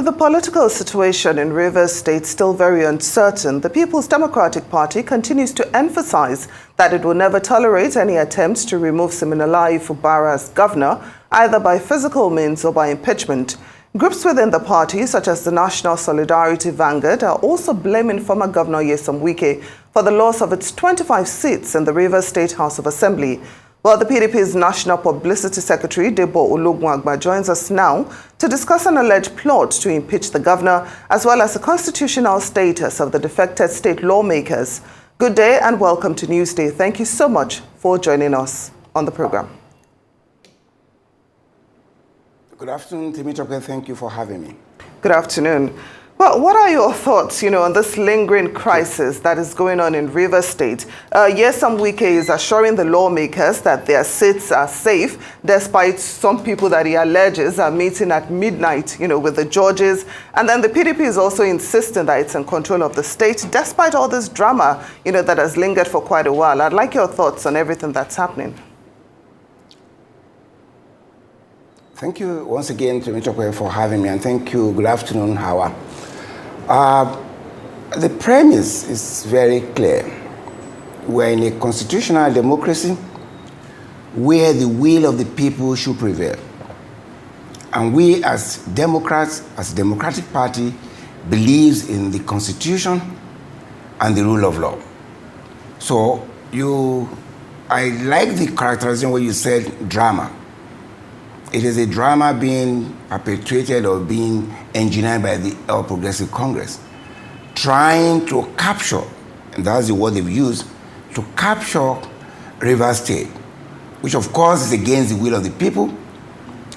With the political situation in Rivers State still very uncertain, the People's Democratic Party continues to emphasize that it will never tolerate any attempts to remove Siminalayi Fubara as governor, either by physical means or by impeachment. Groups within the party, such as the National Solidarity Vanguard, are also blaming former Governor Nyesom Wike for the loss of its 25 seats in the Rivers State House of Assembly. Well, the PDP's National Publicity Secretary, Debo Ologunagba, joins us now to discuss an alleged plot to impeach the governor, as well as the constitutional status of the defected state lawmakers. Good day and welcome to Newsday. Thank you so much for joining us on the program. Good afternoon, Timichoke. Thank you for having me. Good afternoon. Well, what are your thoughts, on this lingering crisis that is going on in Rivers State? Nyesom Wike is assuring the lawmakers that their seats are safe, despite some people that he alleges are meeting at midnight, with the judges. And then the PDP is also insisting that it's in control of the state, despite all this drama, that has lingered for quite a while. I'd like your thoughts on everything that's happening. Thank you once again, Timichoke, for having me, and thank you. Good afternoon, Hawa. The premise is very clear. We're in a constitutional democracy where the will of the people should prevail. And we as Democrats, as a Democratic Party, believes in the Constitution and the rule of law. So I like the characterization where you said drama. It is a drama being perpetrated or being engineered by the All Progressive Congress, trying to capture, and that's the word they've used, to capture Rivers State, which of course is against the will of the people,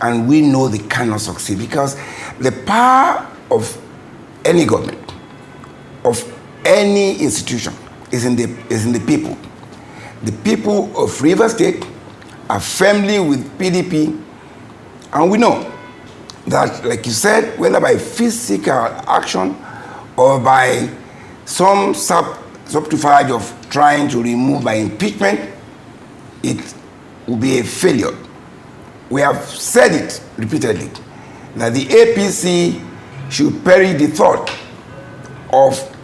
and we know they cannot succeed because the power of any government, of any institution, is in the people. The people of Rivers State are firmly with PDP. And we know that, like you said, whether by physical action or by some subterfuge of trying to remove by impeachment, it will be a failure. We have said it repeatedly, that the APC should perish the thought of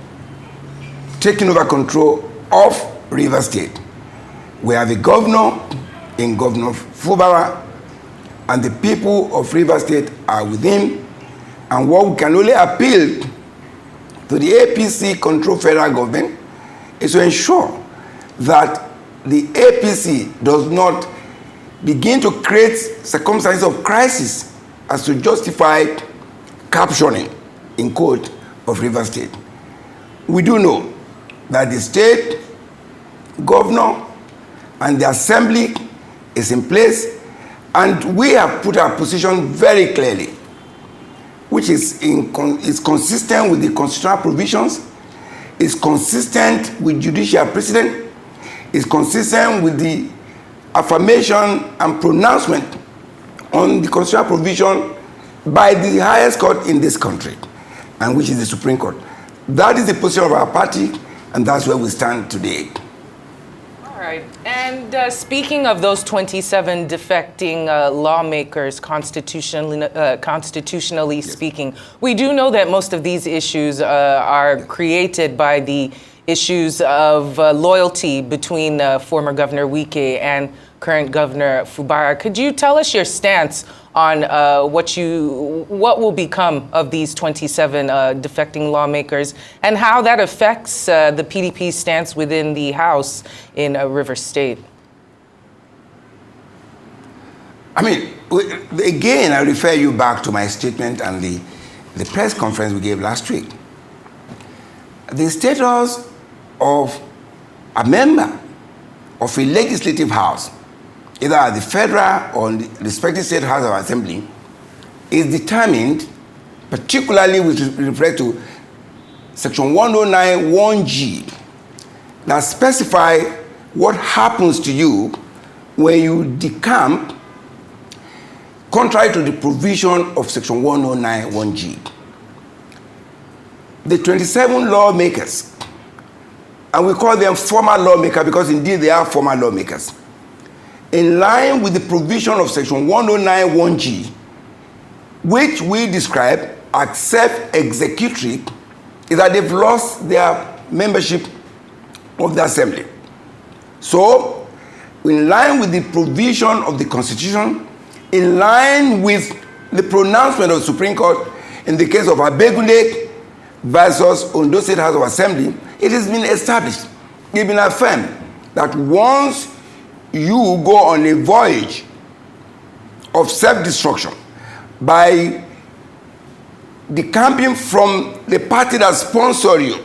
taking over control of Rivers State. We have a governor in Governor Fubara, and the people of Rivers State are with him. And what we can only appeal to the APC controlled federal government is to ensure that the APC does not begin to create circumstances of crisis as to justify capturing, in quote, of Rivers State. We do know that the state governor and the assembly is in place. And we have put our position very clearly, which is consistent with the constitutional provisions, is consistent with judicial precedent, is consistent with the affirmation and pronouncement on the constitutional provision by the highest court in this country, and which is the Supreme Court. That is the position of our party, and that's where we stand today. All right. And speaking of those 27 defecting lawmakers, constitutionally speaking, we do know that most of these issues are created by the issues of loyalty between former Governor Wike and current Governor Fubara. Could you tell us your stance on what will become of these 27 defecting lawmakers and how that affects the PDP stance within the House in Rivers State? I mean, again, I refer you back to my statement and the press conference we gave last week. The status of a member of a legislative house, either at the federal or the respective state house of assembly, is determined particularly with respect to section 109 1G that specify what happens to you when you decamp contrary to the provision of section 109 1G. The 27 lawmakers, and we call them former lawmakers because indeed they are former lawmakers, in line with the provision of section 109 1G, which we describe as self-executory is that they've lost their membership of the assembly. So, in line with the provision of the Constitution, in line with the pronouncement of the Supreme Court in the case of Abegunde versus Ondo State House of Assembly, it has been established, it has been affirmed that once you go on a voyage of self-destruction by decamping from the party that sponsors you,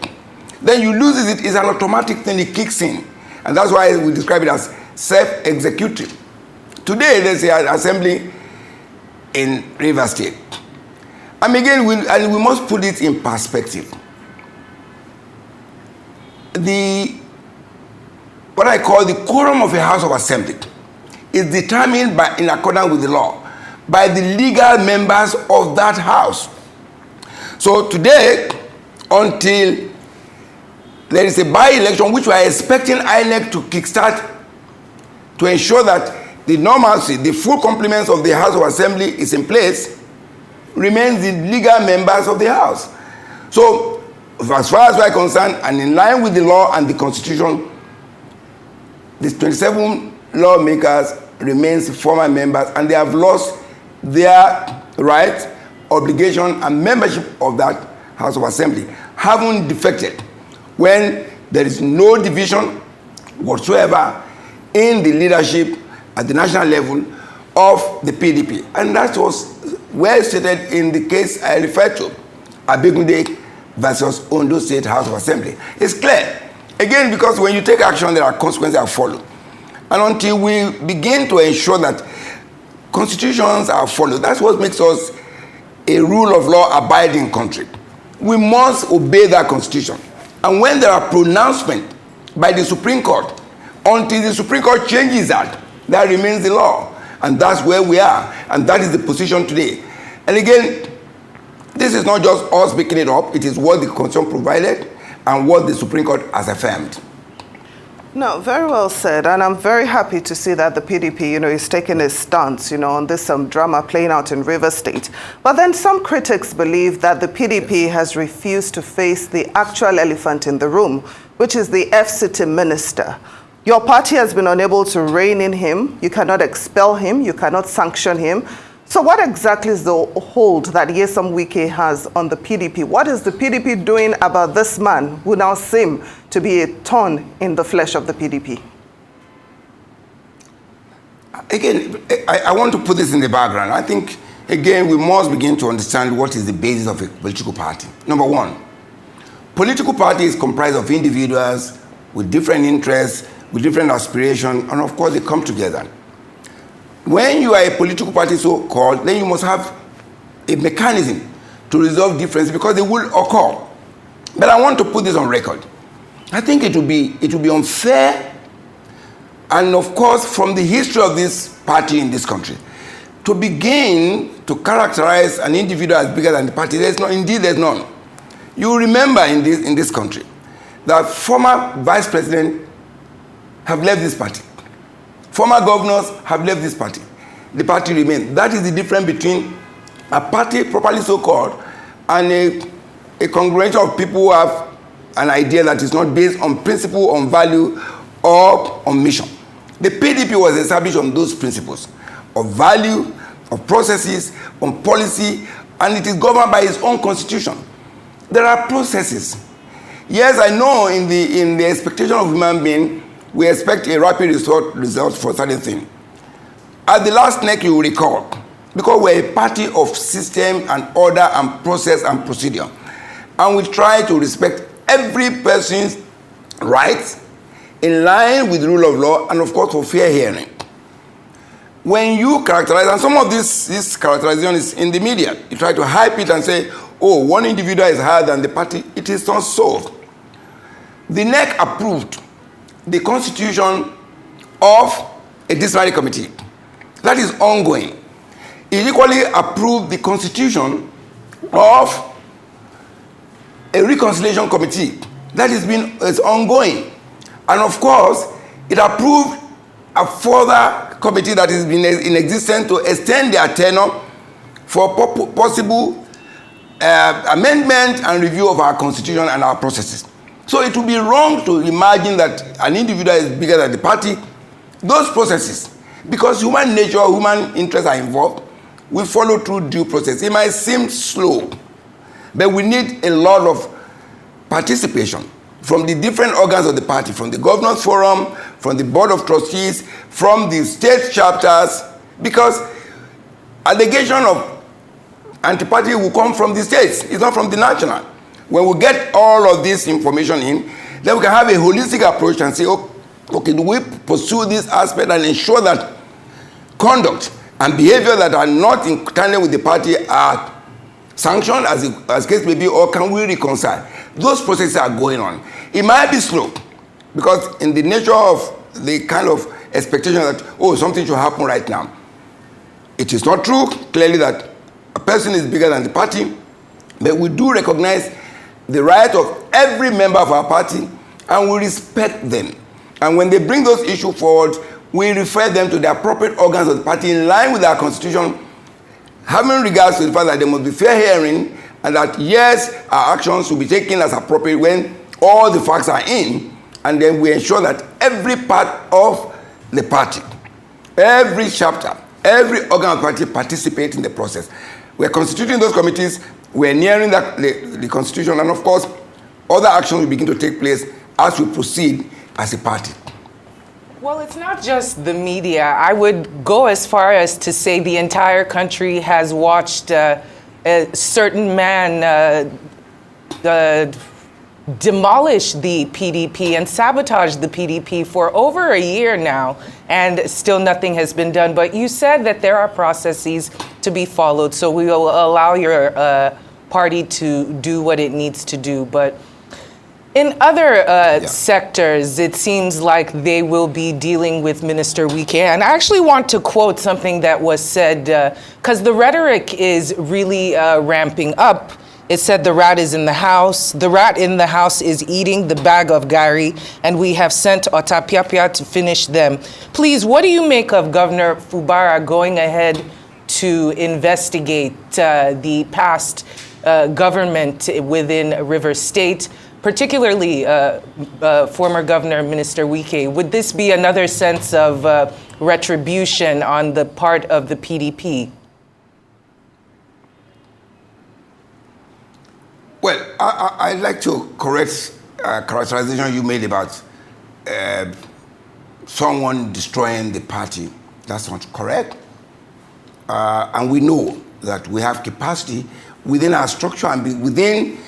then you lose it. It's an automatic thing, it kicks in. And that's why we describe it as self-executory. Today, there's an assembly in Rivers State. And again, we must put it in perspective. What I call the quorum of a House of Assembly is determined in accordance with the law by the legal members of that house. So today, until there is a by-election, which we are expecting INEC to kickstart to ensure that the normalcy, the full complements of the House of Assembly is in place, remains the legal members of the House. So, as far as we are concerned, and in line with the law and the Constitution, the 27 lawmakers remains former members, and they have lost their right, obligation, and membership of that House of Assembly, having defected when there is no division whatsoever in the leadership at the national level of the PDP. And that was well stated in the case I referred to, Abegunde versus Ondo State House of Assembly. It's clear. Again, because when you take action, there are consequences that follow. And until we begin to ensure that constitutions are followed, that's what makes us a rule of law abiding country. We must obey that constitution. And when there are pronouncements by the Supreme Court, until the Supreme Court changes that remains the law. And that's where we are. And that is the position today. And again, this is not just us picking it up. It is what the Constitution provided and what the Supreme Court has affirmed. No, very well said. And I'm very happy to see that the PDP, is taking a stance, on this drama playing out in Rivers State. But then some critics believe that the PDP has refused to face the actual elephant in the room, which is the FCT minister. Your party has been unable to rein in him. You cannot expel him. You cannot sanction him. So what exactly is the hold that Nyesom Wike has on the PDP? What is the PDP doing about this man who now seems to be a thorn in the flesh of the PDP? Again, I want to put this in the background. I think, again, we must begin to understand what is the basis of a political party. Number one, political party is comprised of individuals with different interests, with different aspirations, and of course they come together. When you are a political party so-called, then you must have a mechanism to resolve differences because they will occur. But I want to put this on record. I think it will be unfair, and of course from the history of this party in this country, to begin to characterize an individual as bigger than the party. There's none. You remember in this country that former vice president have left this party. Former governors have left this party. The party remains. That is the difference between a party properly so-called and a congregation of people who have an idea that is not based on principle, on value, or on mission. The PDP was established on those principles of value, of processes, on policy, and it is governed by its own constitution. There are processes. Yes, I know in the expectation of human being, we expect a rapid result for certain things. At the last NEC, you will recall, because we're a party of system and order and process and procedure, and we try to respect every person's rights in line with the rule of law and, of course, for fair hearing. When you characterize, and some of this characterization is in the media, you try to hype it and say, oh, one individual is higher than the party. It is not so. The NEC approved the constitution of a disciplinary committee. That is ongoing. It equally approved the constitution of a reconciliation committee. That is ongoing. And of course, it approved a further committee that has been in existence to extend their tenure for possible amendment and review of our constitution and our processes. So it would be wrong to imagine that an individual is bigger than the party. Those processes, because human nature, human interests are involved, we follow through due process. It might seem slow, but we need a lot of participation from the different organs of the party, from the governors forum, from the board of trustees, from the state chapters, because allegation of anti-party will come from the states, it's not from the national. When we get all of this information in, then we can have a holistic approach and say, okay, do we pursue this aspect and ensure that conduct and behavior that are not in tandem with the party are sanctioned as case may be, or can we reconcile? Those processes are going on. It might be slow, because in the nature of the kind of expectation that, something should happen right now. It is not true, clearly, that a person is bigger than the party, but we do recognize the right of every member of our party, and we respect them. And when they bring those issues forward, we refer them to the appropriate organs of the party in line with our constitution, having regards to the fact that there must be fair hearing, and that, yes, our actions will be taken as appropriate when all the facts are in, and then we ensure that every part of the party, every chapter, every organ of the party participates in the process. We're constituting those committees, we're nearing the constitution, and of course, other actions will begin to take place as we proceed as a party. Well, it's not just the media. I would go as far as to say the entire country has watched a certain man demolish the PDP and sabotage the PDP for over a year now, and still nothing has been done. But you said that there are processes to be followed, so we will allow your party to do what it needs to do. But in other sectors, it seems like they will be dealing with Minister Wike. And I actually want to quote something that was said, because the rhetoric is really ramping up. It said the rat is in the house. The rat in the house is eating the bag of gari, and we have sent Otapiapia to finish them. Please, what do you make of Governor Fubara going ahead to investigate the past government within Rivers State, particularly former Governor Minister Wike? Would this be another sense of retribution on the part of the PDP? Well, I'd like to correct a characterization you made about someone destroying the party. That's not correct. And we know that we have capacity within our structure and within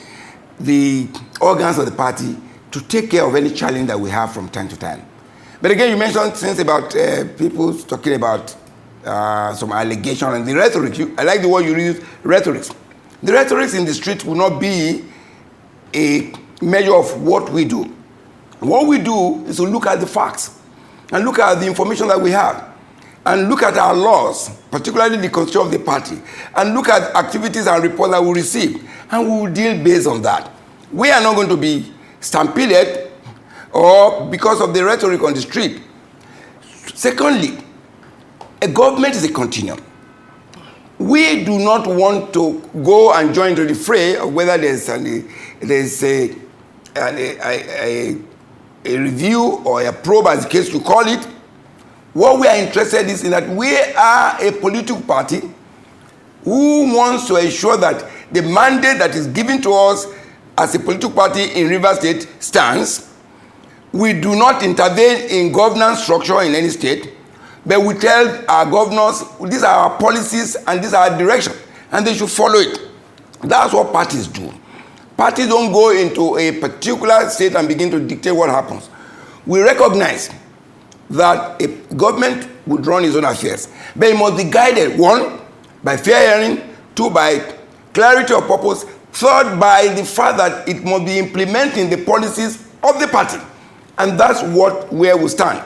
the organs of the party to take care of any challenge that we have from time to time. But again, you mentioned things about people talking about some allegation and the rhetoric. I like the word you used, rhetoric. The rhetoric in the street will not be a measure of what we do. What we do is to look at the facts and look at the information that we have and look at our laws, particularly the constitution of the party, and look at activities and reports that we receive, and we will deal based on that. We are not going to be stampeded or because of the rhetoric on the street. Secondly, a government is a continuum. We do not want to go and join to the fray of whether there's a review or a probe, as the case you call it. What we are interested in is that we are a political party who wants to ensure that the mandate that is given to us as a political party in Rivers State stands. We do not intervene in governance structure in any state, but we tell our governors, these are our policies and these are our direction, and they should follow it. That's what parties do. Parties don't go into a particular state and begin to dictate what happens. We recognize that a government would run its own affairs, but it must be guided, one, by fair hearing, two, by clarity of purpose, third, by the fact that it must be implementing the policies of the party. And that's where we stand.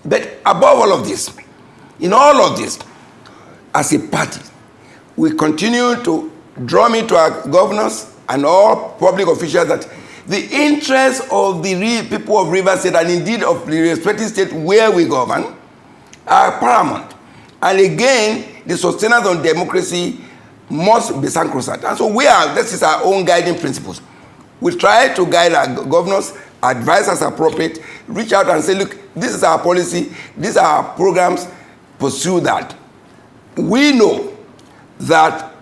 But above all of this, in all of this, as a party, we continue to drum into our governors and all public officials that the interests of the people of Rivers State and indeed of the respective state where we govern are paramount. And again, the sustenance of democracy must be sacrosanct. And so this is our own guiding principles. We try to guide our governors, advise as appropriate, reach out and say, look, this is our policy, these are our programs, pursue that. We know that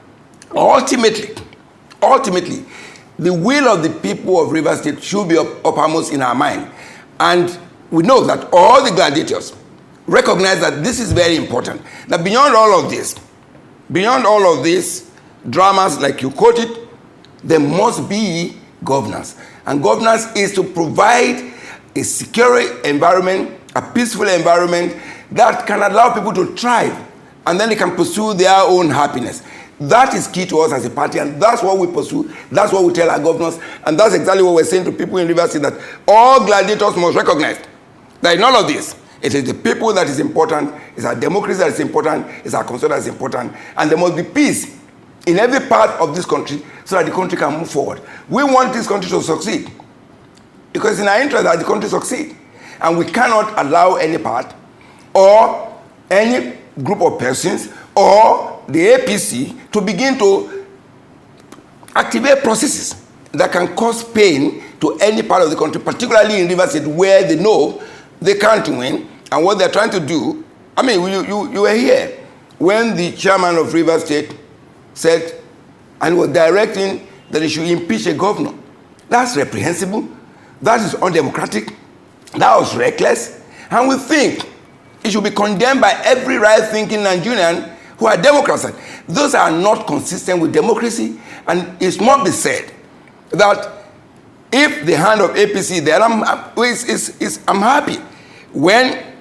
ultimately, the will of the people of Rivers State should be uppermost in our mind. And we know that all the gladiators recognize that this is very important. That beyond all of these dramas, like you quoted, there must be governance. And governance is to provide a secure environment, a peaceful environment that can allow people to thrive, and then they can pursue their own happiness. That is key to us as a party, and that's what we pursue. That's what we tell our governors, and that's exactly what we're saying to people in Rivers State, that all gladiators must recognize that in all of this, it is the people that is important, it's our democracy that is important, it's our constitution that is important, and there must be peace in every part of this country so that the country can move forward. We want this country to succeed because it's in our interest that the country succeed, and we cannot allow any part or any group of persons or the APC to begin to activate processes that can cause pain to any part of the country, particularly in Rivers State, where they know they can't win. And what they're trying to do, I mean, you were here when the chairman of Rivers State said and was directing that they should impeach a governor. That's reprehensible. That is undemocratic. That was reckless. And we think it should be condemned by every right-thinking Nigerian who are Democrats. Those are not consistent with democracy. And it must be said that if the hand of APC there, I'm happy. When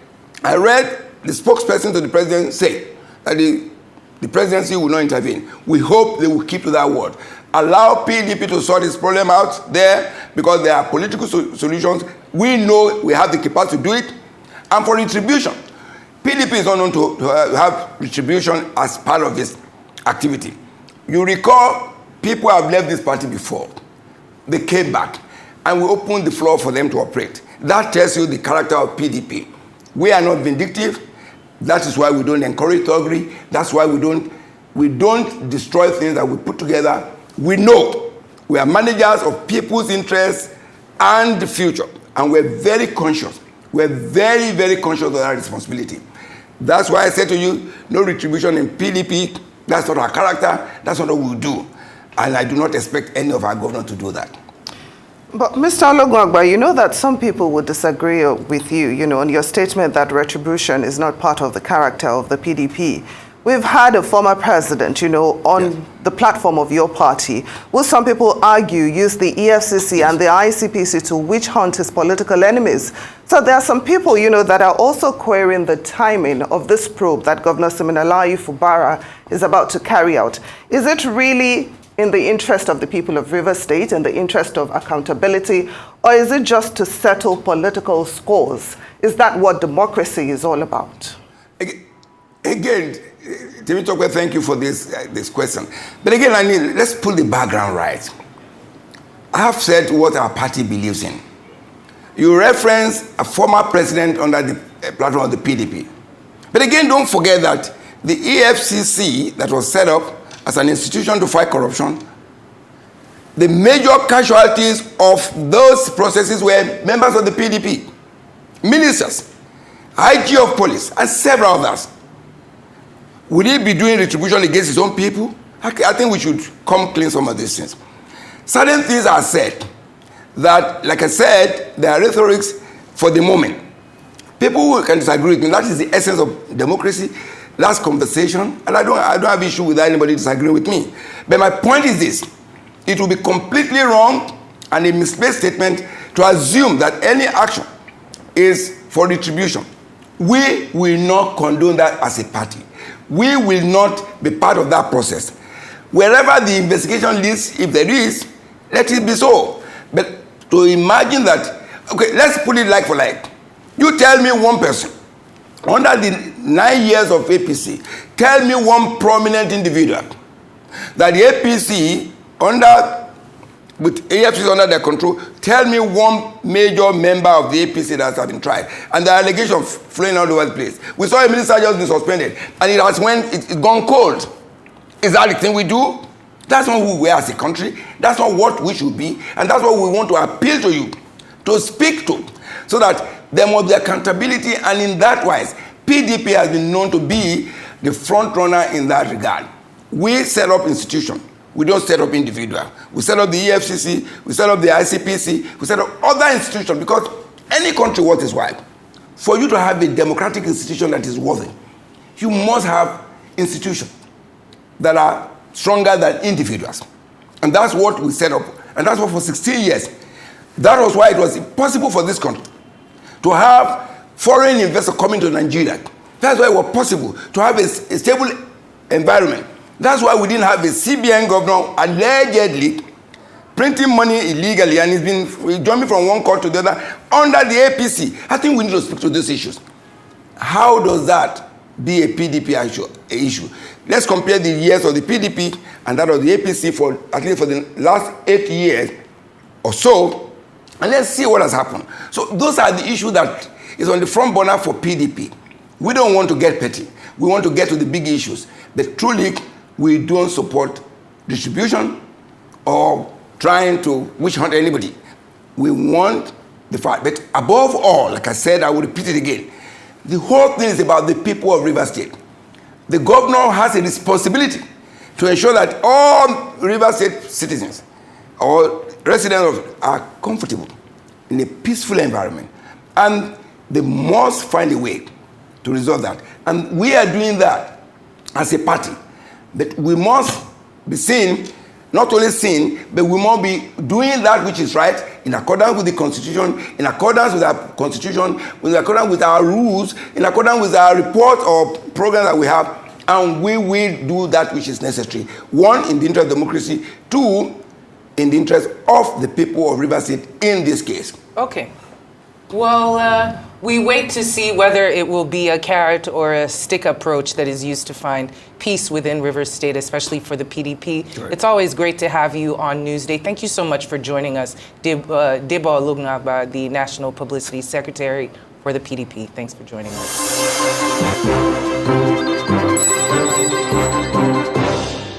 I read the spokesperson to the president say that the presidency will not intervene, we hope they will keep to that word. Allow PDP to sort this problem out there because there are political solutions. We know we have the capacity to do it. And for retribution, PDP is not known to have retribution as part of this activity. You recall, people have left this party before. They came back, and we opened the floor for them to operate. That tells you the character of PDP. We are not vindictive. That is why we don't encourage thuggery. That's why we don't destroy things that we put together. We know we are managers of people's interests and the future, and we're very conscious. We're very, very conscious of our responsibility. That's why I said to you, no retribution in PDP. That's not our character. That's not what we'll do. And I do not expect any of our governors to do that. But Mr. Ologunagba, you know that some people would disagree with you, on your statement that retribution is not part of the character of the PDP. We've had a former president, on the platform of your party, who some people argue used the EFCC and the ICPC to witch hunt his political enemies. So there are some people, that are also querying the timing of this probe that Governor Siminalayi Fubara is about to carry out. Is it really in the interest of the people of Rivers State and the interest of accountability, or is it just to settle political scores? Is that what democracy is all about? Again, Timmy, thank you for this question. But again, let's pull the background right. I have said what our party believes in. You reference a former president under the platform of the PDP. But again, don't forget that the EFCC that was set up as an institution to fight corruption, the major casualties of those processes were members of the PDP, ministers, IG of police, and several others. Would he be doing retribution against his own people? I think we should come clean some of these things. Certain things are said that, like I said, they are rhetorics for the moment. People who can disagree with me, that is the essence of democracy. That's conversation, and I don't have issue with anybody disagreeing with me. But my point is this: it will be completely wrong and a misplaced statement to assume that any action is for retribution. We will not condone that as a party. We will not be part of that process. Wherever the investigation leads, if there is, let it be so. But to imagine that, okay, let's put it like for like. You tell me one person, under the 9 years of APC, tell me one prominent individual that the APC, with AFC under their control, tell me one major member of the APC that has been tried. And the allegations flowing all over the place. We saw a minister just been suspended, and it has gone cold. Is that the thing we do? That's not who we are as a country. That's not what we should be. And that's what we want to appeal to you, to speak to, so that there must be accountability. And in that wise, PDP has been known to be the front runner in that regard. We set up institutions. We don't set up individuals. We set up the EFCC, we set up the ICPC, we set up other institutions, because any country worth its while, for you to have a democratic institution that is worthy, you must have institutions that are stronger than individuals. And that's what we set up. And that's what for 16 years. That was why it was impossible for this country to have foreign investors coming to Nigeria. That's why it was possible to have a stable environment. That's why we didn't have a CBN governor allegedly printing money illegally, and he's been jumping from one court to the other under the APC. I think we need to speak to these issues. How does that be a PDP issue? Let's compare the years of the PDP and that of the APC for at least for the last 8 years or so, and let's see what has happened. So those are the issues that is on the front burner for PDP. We don't want to get petty. We want to get to the big issues. But truly, we don't support distribution or trying to witch hunt anybody. We want the fact. But above all, like I said, I will repeat it again, the whole thing is about the people of Rivers State. The governor has a responsibility to ensure that all Rivers State citizens or residents are comfortable in a peaceful environment. And they must find a way to resolve that. And we are doing that as a party. But we must be seen, not only seen, but we must be doing that which is right in accordance with the Constitution, in accordance with our Constitution, in accordance with our rules, in accordance with our report or program that we have, and we will do that which is necessary. One, in the interest of democracy. Two, in the interest of the people of Rivers State in this case. Okay. Well, we wait to see whether it will be a carrot or a stick approach that is used to find peace within Rivers State, especially for the PDP. Sure. It's always great to have you on Newsday. Thank you so much for joining us, Debo Ologunagba, the National Publicity Secretary for the PDP. Thanks for joining us.